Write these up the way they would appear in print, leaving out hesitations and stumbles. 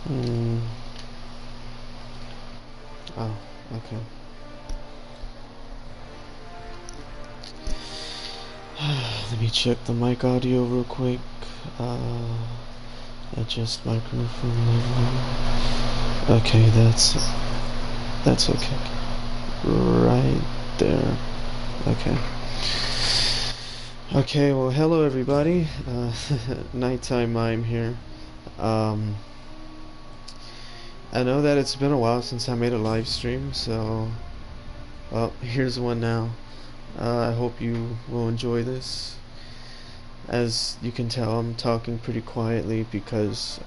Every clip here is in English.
Hmm. Oh, okay. Let me check the mic audio real quick. Adjust microphone level. Okay, that's okay. Right there. Okay. Okay, well, hello everybody. Nighttime mime here. Um, I know that it's been a while since I made a live stream, so well, here's one now. I hope you will enjoy this. As you can tell, I'm talking pretty quietly because,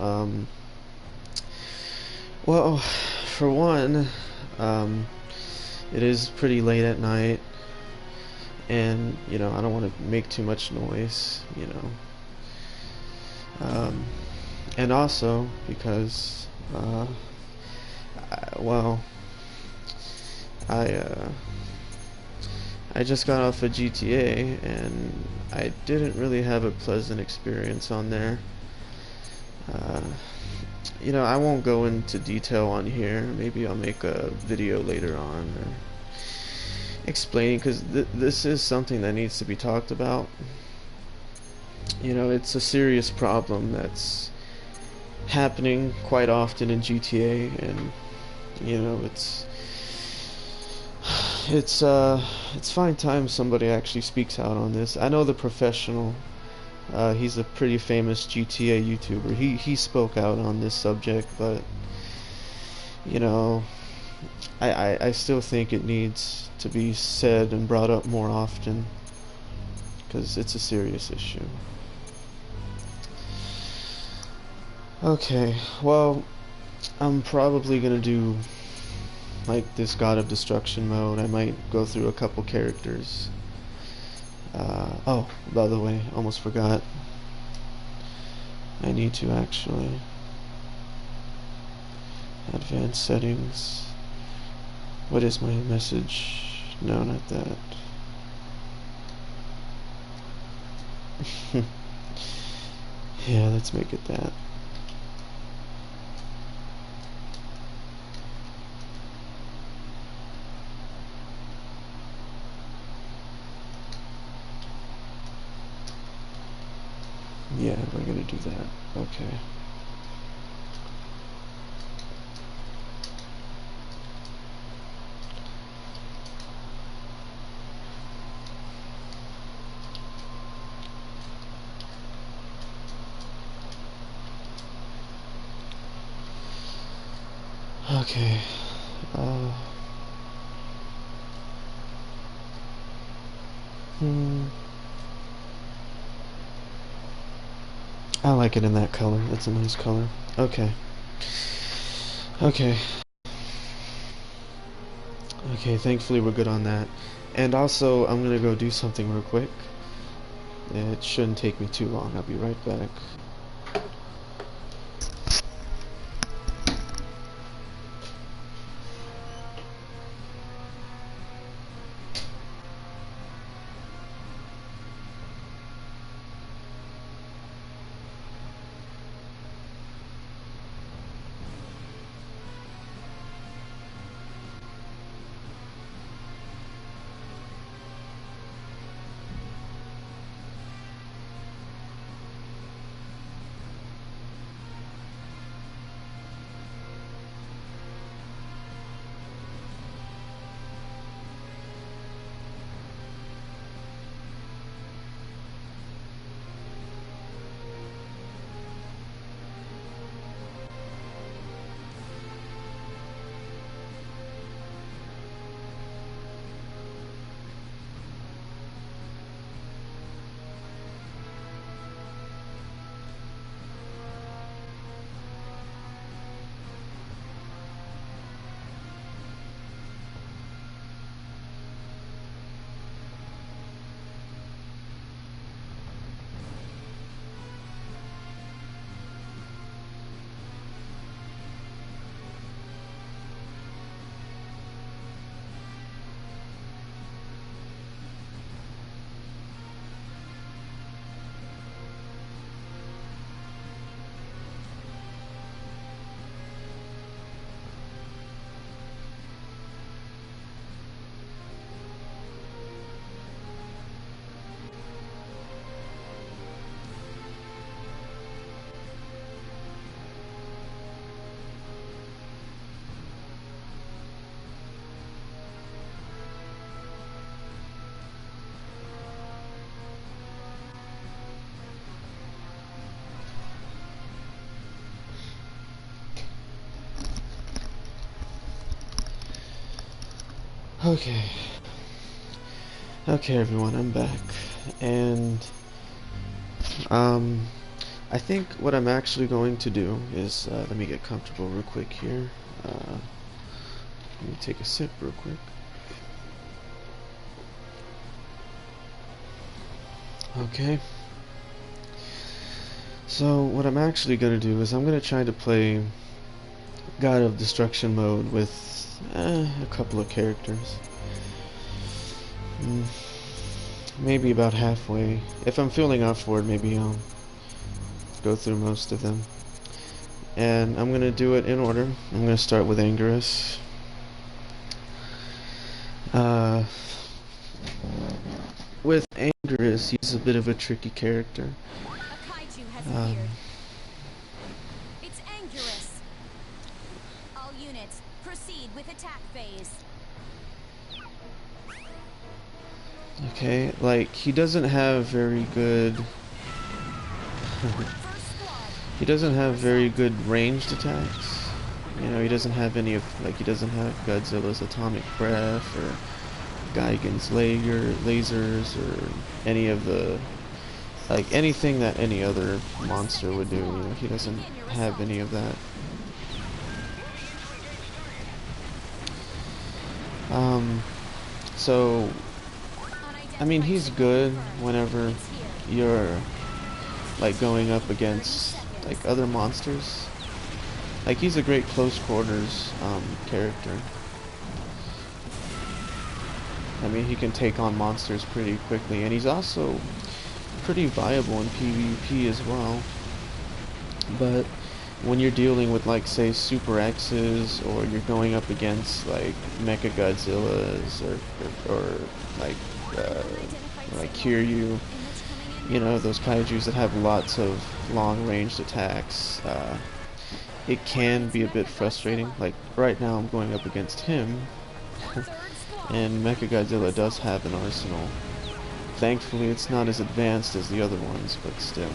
well, for one, um, it is pretty late at night, and I don't want to make too much noise. Um, and also because, well, I I just got off of GTA, and I didn't really have a pleasant experience on there. Uh, I won't go into detail on here. Maybe I'll make a video later on or explaining, because this is something that needs to be talked about. It's a serious problem that's happening quite often in GTA, and it's fine time somebody actually speaks out on this. I know the professional. He's a pretty famous GTA YouTuber. He spoke out on this subject, but you know, I still think it needs to be said and brought up more often because it's a serious issue. Okay, well, I'm probably gonna do like this God of Destruction mode. I might go through a couple characters. Oh, by the way, almost forgot. I need to actually advanced settings. What is my message? No, not that. Yeah, let's make it that. Yeah, we're gonna do that. Okay. Okay. Uh. Hmm. I like it in that color. That's a nice color. Okay. Okay. Okay, thankfully we're good on that. And also, I'm gonna go do something real quick. It shouldn't take me too long. I'll be right back. Okay. Okay, everyone, I'm back. And, I think what I'm actually going to do is, let me get comfortable real quick here. Let me take a sip real quick. Okay. So, what I'm actually going to do is I'm going to try to play God of Destruction mode with a couple of characters. Maybe about halfway. If I'm feeling up for it, maybe I'll go through most of them. And I'm going to do it in order. I'm going to start with Angerus. With Angerus, he's a bit of a tricky character. A kaiju has appeared. It's Angerus. All units, proceed with attack phase. Okay, like, he doesn't have very good... he doesn't have very good ranged attacks. You know, he doesn't have any of, like, he doesn't have Godzilla's atomic breath, or Gigan's lasers, or any of the, like, anything that any other monster would do. You know, he doesn't have any of that. So, I mean, he's good whenever you're, like, going up against, like, other monsters. Like, he's a great close quarters character. I mean, he can take on monsters pretty quickly, and he's also pretty viable in PvP as well. But when you're dealing with, like, say, Super X's, or you're going up against, like, Mecha Godzillas, or like Kiryu, you know, those kaijus that have lots of long-ranged attacks, it can be a bit frustrating. Like, right now I'm going up against him, and Mechagodzilla does have an arsenal. Thankfully, it's not as advanced as the other ones, but still.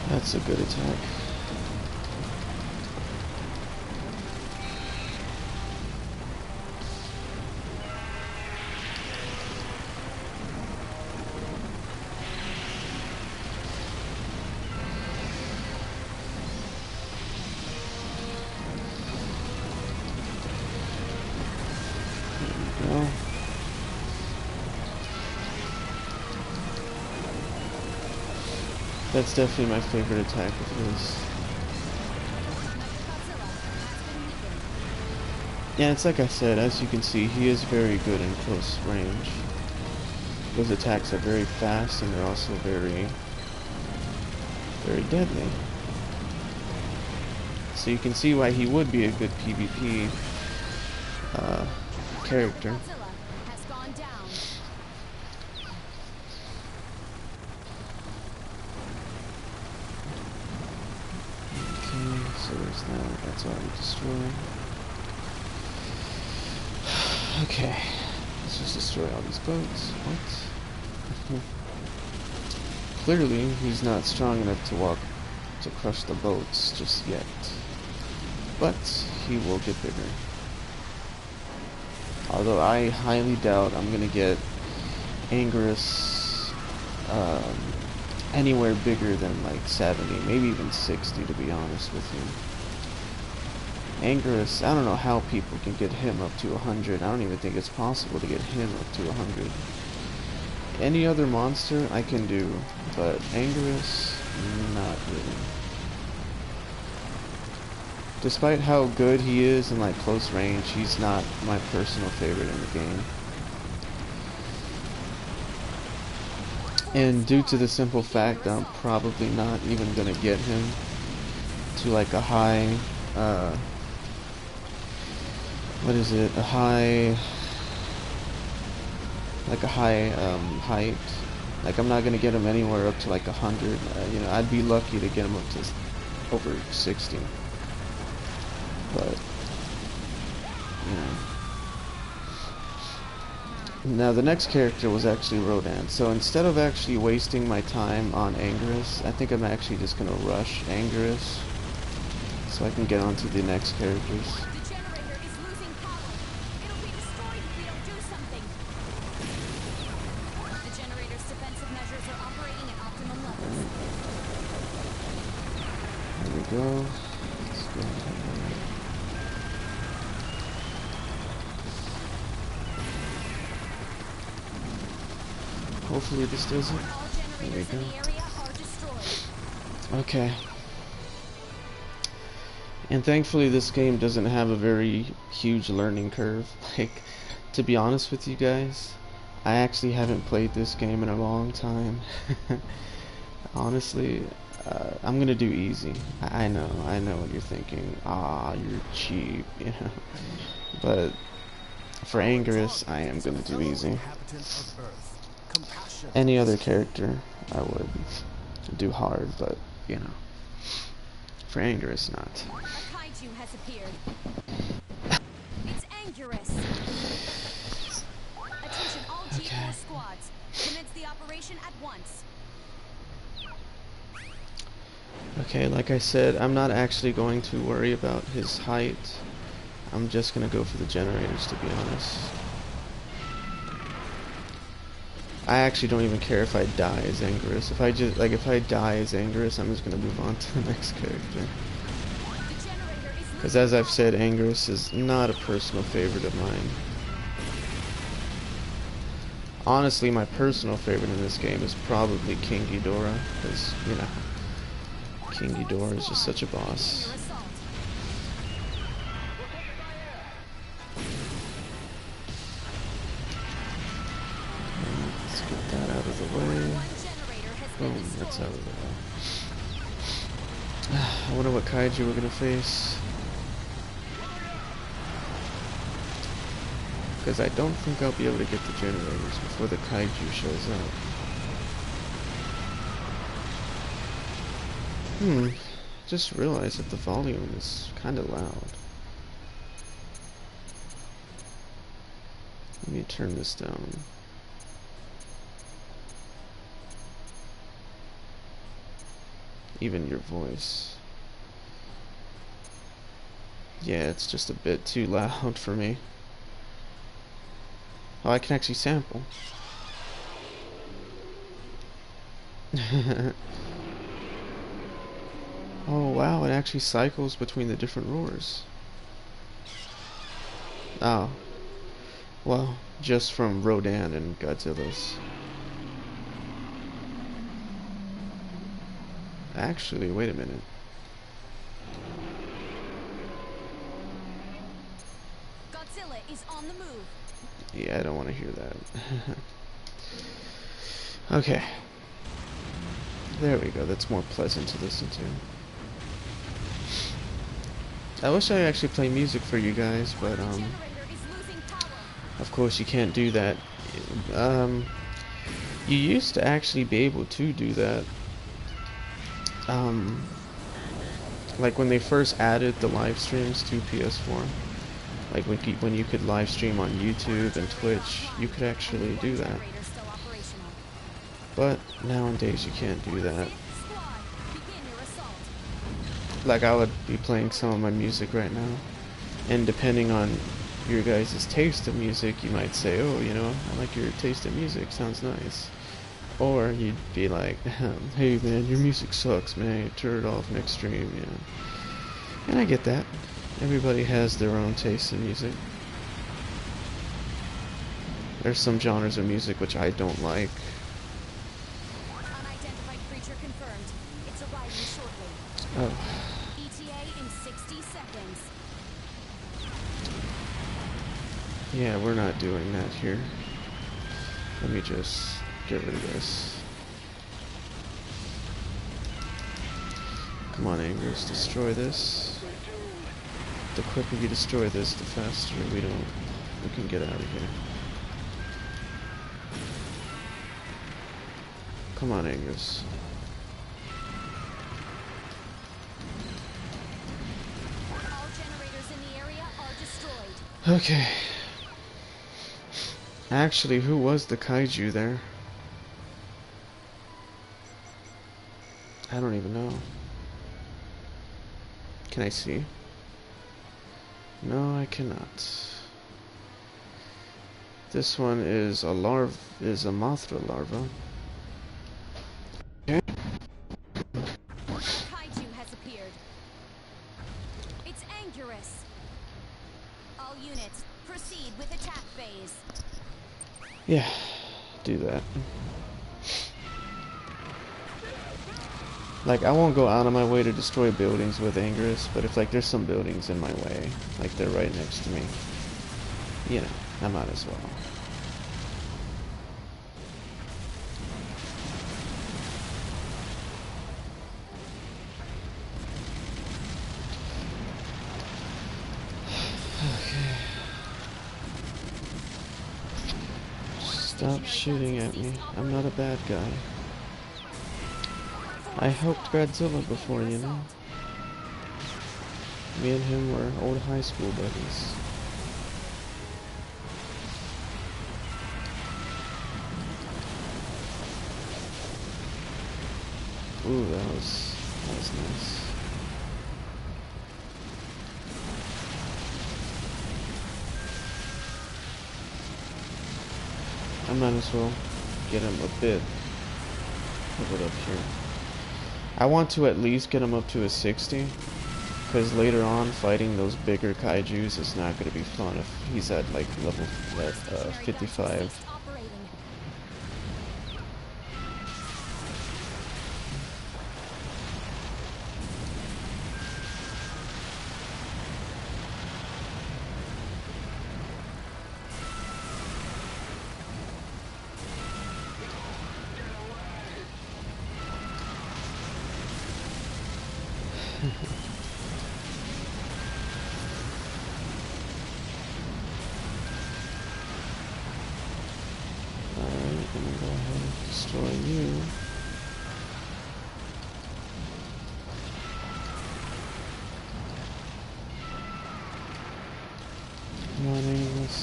That's a good attack. There we go. That's definitely my favorite attack of his. Yeah, it's like I said, as you can see, he is very good in close range. Those attacks are very fast, and they're also very, very deadly. So you can see why he would be a good PvP character. So there's that, that's already destroyed. Okay, let's just destroy all these boats. What? Clearly, he's not strong enough to crush the boats just yet. But he will get bigger. Although I highly doubt I'm gonna get Angerus anywhere bigger than like 70, maybe even 60, to be honest with you. Angerus, I don't know how people can get him up to 100. I don't even think it's possible to get him up to 100. Any other monster I can do, but Angerus, not really. Despite how good he is in like close range, he's not my personal favorite in the game. And due to the simple fact that I'm probably not even gonna get him to like a high, what is it? A high like a high height. Like I'm not gonna get him anywhere up to like 100. You know, I'd be lucky to get him up to over 60. But you know. Now the next character was actually Rodan. So instead of actually wasting my time on Angerus, I think I'm actually just gonna rush Angerus so I can get on to the next characters. The generator is losing power. It'll be destroyed if we don't do something. The generator's defensive measures are operating at optimum levels. There we go. Let's go ahead. Hopefully this does it. All There we generators in the go. area are destroyed. Okay. And thankfully this game doesn't have a very huge learning curve. Like, to be honest with you guys, I actually haven't played this game in a long time. Honestly, I'm gonna do easy. I know what you're thinking. Ah, you're cheap, you know. But for Angerus, I am gonna do easy. Any other character, I would do hard, but you know, for Angerus, not. A kaiju has appeared. It's Angerus. Attention all G4 squads. Commence the operation at once. Okay, like I said, I'm not actually going to worry about his height. I'm just gonna go for the generators, to be honest. I actually don't even care if I die as Angerus. If I die as Angerus, I'm just gonna move on to the next character. Because as I've said, Angerus is not a personal favorite of mine. Honestly, my personal favorite in this game is probably King Ghidorah, because, you know, King Ghidorah is just such a boss. Let's get that out of the way. Boom, that's out of the way. I wonder what kaiju we're gonna face. Because I don't think I'll be able to get the generators before the kaiju shows up. Just realized that the volume is kind of loud. Let me turn this down. Even your voice. Yeah, it's just a bit too loud for me. Oh, I can actually sample. Oh wow, it actually cycles between the different roars. Oh. Well, just from Rodan and Godzilla's. Actually, wait a minute. Godzilla is on the move. Yeah, I don't want to hear that. Okay. There we go, that's more pleasant to listen to. I wish I actually play music for you guys, but of course you can't do that. You used to actually be able to do that. Like when they first added the live streams to PS4, like when you could live stream on YouTube and Twitch, you could actually do that. But nowadays you can't do that. Like I would be playing some of my music right now, and depending on your guys' taste of music, you might say, oh, you know, I like your taste of music, sounds nice. Or you'd be like, hey man, your music sucks, man, turn it off next stream, you know. And I get that. Everybody has their own taste in music. There's some genres of music which I don't like. Unidentified creature confirmed. It's arriving shortly. Oh. ETA in 60 seconds. Yeah, we're not doing that here. Let me just get rid of this. Come on, Angerus, destroy this. The quicker you destroy this, the faster we can get out of here. Come on, Angus. All generators in the area are destroyed. Okay. Actually, who was the kaiju there? I don't even know. Can I see? No, I cannot. This one is a Mothra larva. Okay. Kaiju has appeared. It's Anguirus. All units, proceed with attack phase. Yeah, do that. Like, I won't go out of my way to destroy buildings with Anguirus, but if, like, there's some buildings in my way, like they're right next to me, you know, I might as well. Okay. Stop shooting at me. I'm not a bad guy. I helped Godzilla before, you know? Me and him were old high school buddies. Ooh, that was nice. I might as well get him a bit of it up here. I want to at least get him up to a 60, because later on fighting those bigger kaijus is not going to be fun if he's at like level 55. Alright, I'm gonna go ahead and destroy you. Come on, Angus.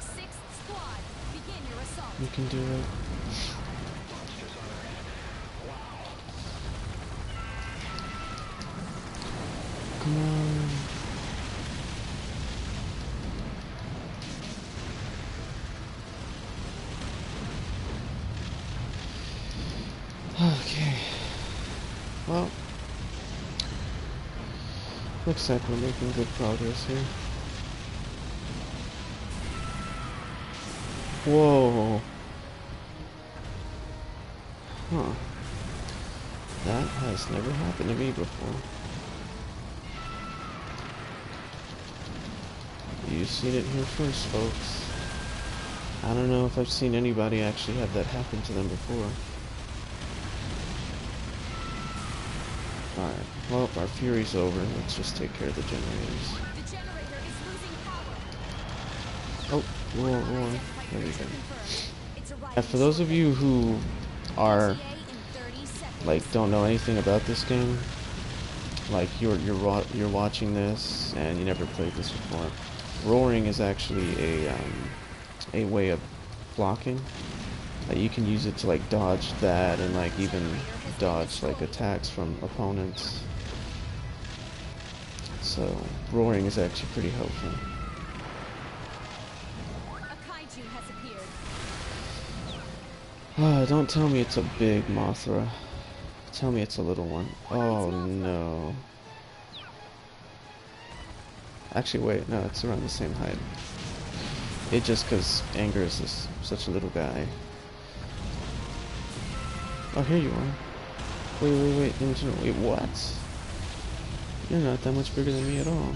6th squad, begin your assault. You can do it. Come on. Okay. Well, looks like we're making good progress here. Whoa. Huh. That has never happened to me before. You've seen it here first, folks. I don't know if I've seen anybody actually have that happen to them before. Alright, well, our fury's over. Let's just take care of the generators. The generator is losing power. Oh, whoa. There we go. It's arriving And for those of you who are, in 30 seconds. like, don't know anything about this game, like, you're watching this and you never played this before, roaring is actually a way of blocking. Like, you can use it to, like, dodge that and, like, even dodge, like, attacks from opponents. So roaring is actually pretty helpful. A kaiju has appeared. Don't tell me it's a big Mothra. Tell me it's a little one. Oh no. Actually, wait, no, it's around the same height. It just because Anguirus is such a little guy. Oh, here you are. Wait, wait, what? You're not that much bigger than me at all.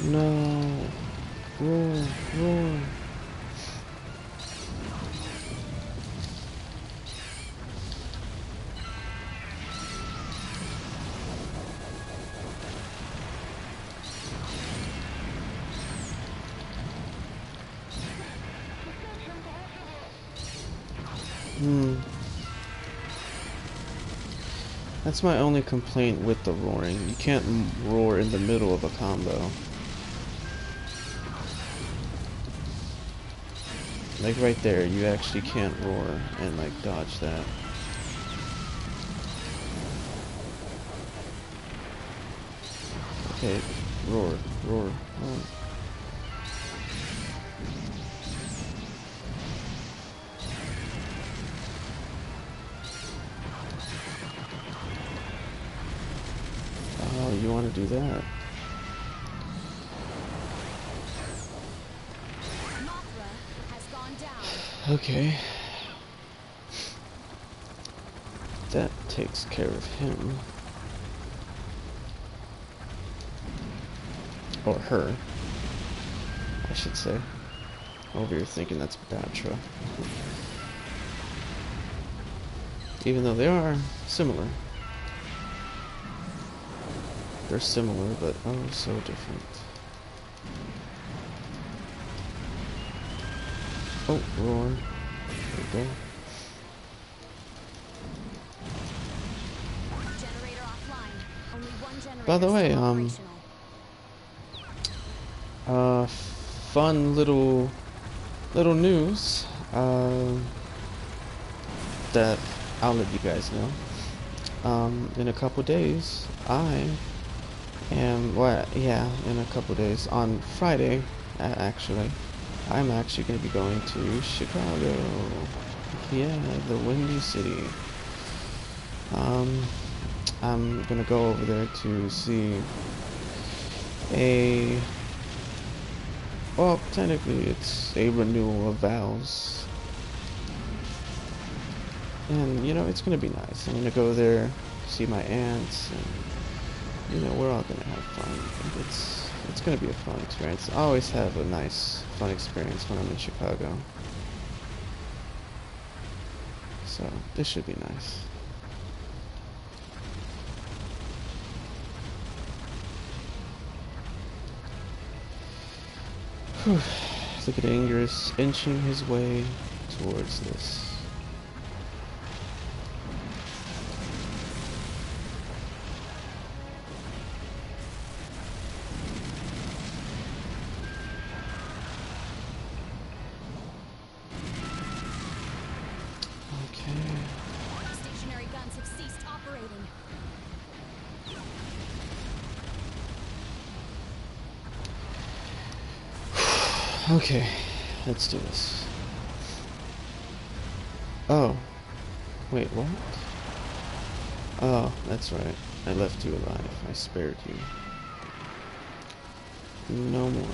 No. Roar, roar. That's my only complaint with the roaring. You can't roar in the middle of a combo. Like right there, you actually can't roar and like dodge that. Okay, roar, roar, roar. Oh, you want to do that? Okay. That takes care of him. Or her, I should say. Over here thinking that's Batra. Even though they are similar. They're similar, but oh so different. Oh, roar. There we go. Generator offline. Only one generator By the way, still operational. fun little news, that I'll let you guys know. In a couple days, I am, well, yeah, in a couple days, on Friday, actually, I'm actually going to be going to Chicago. Yeah, the Windy City. I'm going to go over there to see well, technically it's a renewal of vows. And, you know, it's going to be nice. I'm going to go there, see my aunts, and, you know, we're all going to have fun. And it's going to be a fun experience. I always have a nice, fun experience when I'm in Chicago. So, this should be nice. Whew. Look at Angus inching his way towards this. Stationary guns have ceased operating. Okay, let's do this. Oh, wait, what? Oh, that's right. I left you alive. I spared you. No more.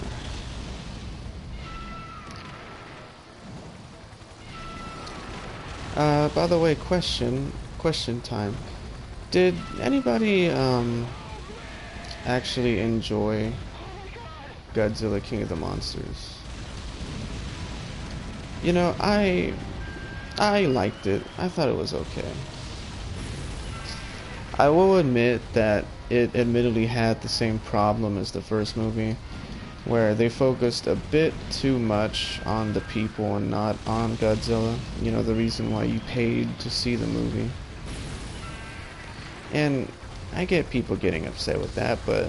By the way, question time. Did anybody, actually enjoy Godzilla King of the Monsters? You know, I liked it. I thought it was okay. I will admit that it admittedly had the same problem as the first movie, where they focused a bit too much on the people and not on Godzilla. You know, the reason why you paid to see the movie. And I get people getting upset with that, but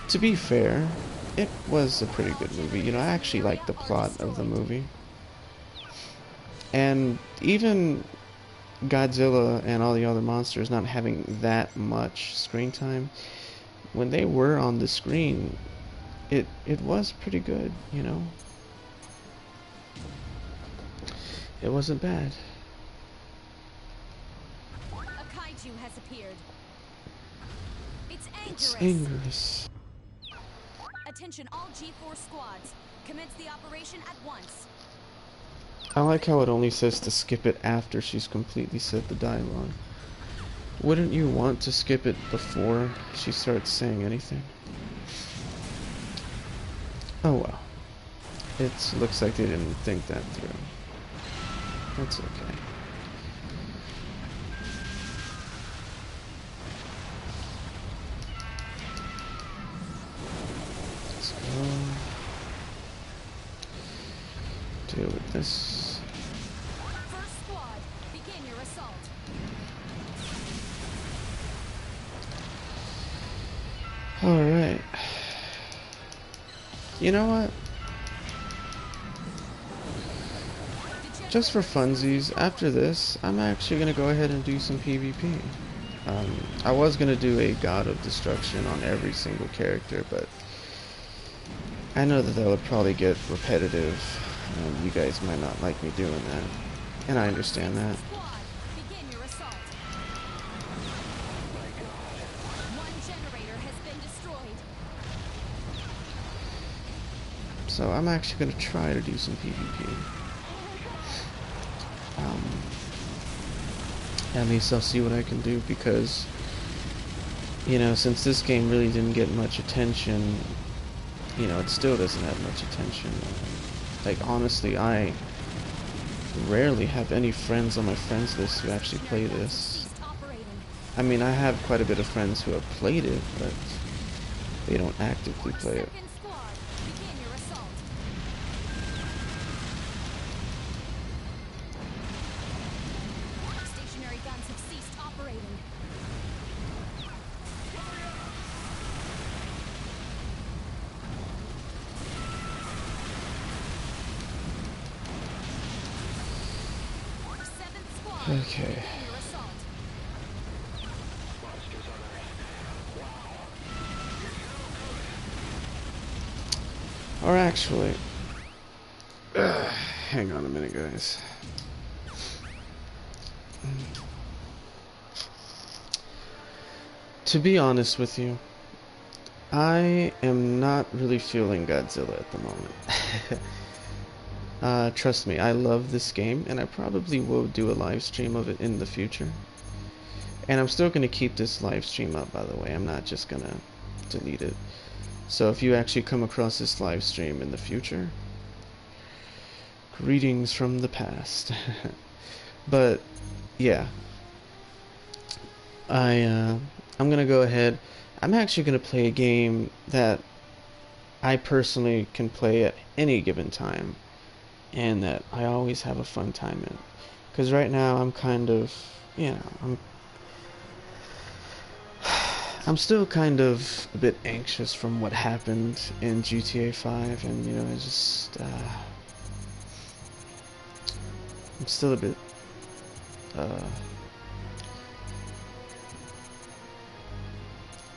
to be fair, it was a pretty good movie. You know, I actually liked the plot of the movie. And even Godzilla and all the other monsters not having that much screen time, when they were on the screen, it was pretty good, you know? It wasn't bad. A kaiju has appeared. It's It's Angerous. Angerous. Attention all G4 squads. Commence the operation at once. I like how it only says to skip it after she's completely said the dialogue. Wouldn't you want to skip it before she starts saying anything? Oh well. It looks like they didn't think that through. That's okay. Let's go. Deal with this. First squad, begin your assault. Alright. You know what? Just for funsies, after this, I'm actually going to go ahead and do some PvP. I was going to do a God of Destruction on every single character, but I know that would probably get repetitive, and you guys might not like me doing that, and I understand that. Squad, begin your assault. One generator has been destroyed. So I'm actually going to try to do some PvP. At least I'll see what I can do, because, you know, since this game really didn't get much attention, you know, it still doesn't have much attention. Like, honestly, I rarely have any friends on my friends list who actually play this. I mean, I have quite a bit of friends who have played it, but they don't actively play it. Second squad, begin your assault. Stationary guns have ceased operating. Seventh squad, Okay. begin your assault. Or actually, hang on a minute, guys. To be honest with you, I am not really feeling Godzilla at the moment. Trust me, I love this game, and I probably will do a live stream of it in the future. And I'm still going to keep this live stream up, by the way. I'm not just going to delete it. So if you actually come across this live stream in the future, greetings from the past. But yeah, I'm gonna go ahead. I'm actually gonna play a game that I personally can play at any given time, and that I always have a fun time in. Because right now I'm kind of, you know, I'm still kind of a bit anxious from what happened in GTA 5, and, you know, I just, I'm still a bit,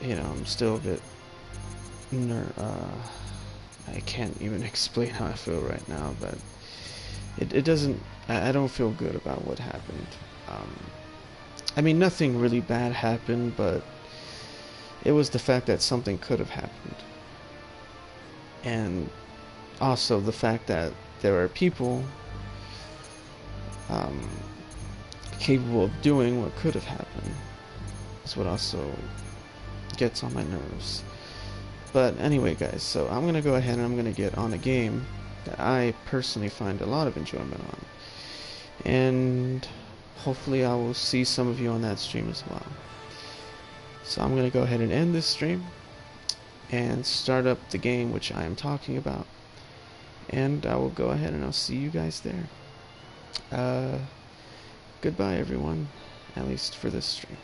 you know, I'm still a bit, I can't even explain how I feel right now, but it doesn't, I don't feel good about what happened. I mean, nothing really bad happened, but it was the fact that something could have happened. And also the fact that there are people capable of doing what could have happened is what also gets on my nerves. But anyway, guys, so I'm going to go ahead and I'm going to get on a game that I personally find a lot of enjoyment on. And hopefully I will see some of you on that stream as well. So I'm going to go ahead and end this stream and start up the game which I am talking about. And I will go ahead and I'll see you guys there. Goodbye, everyone, at least for this stream.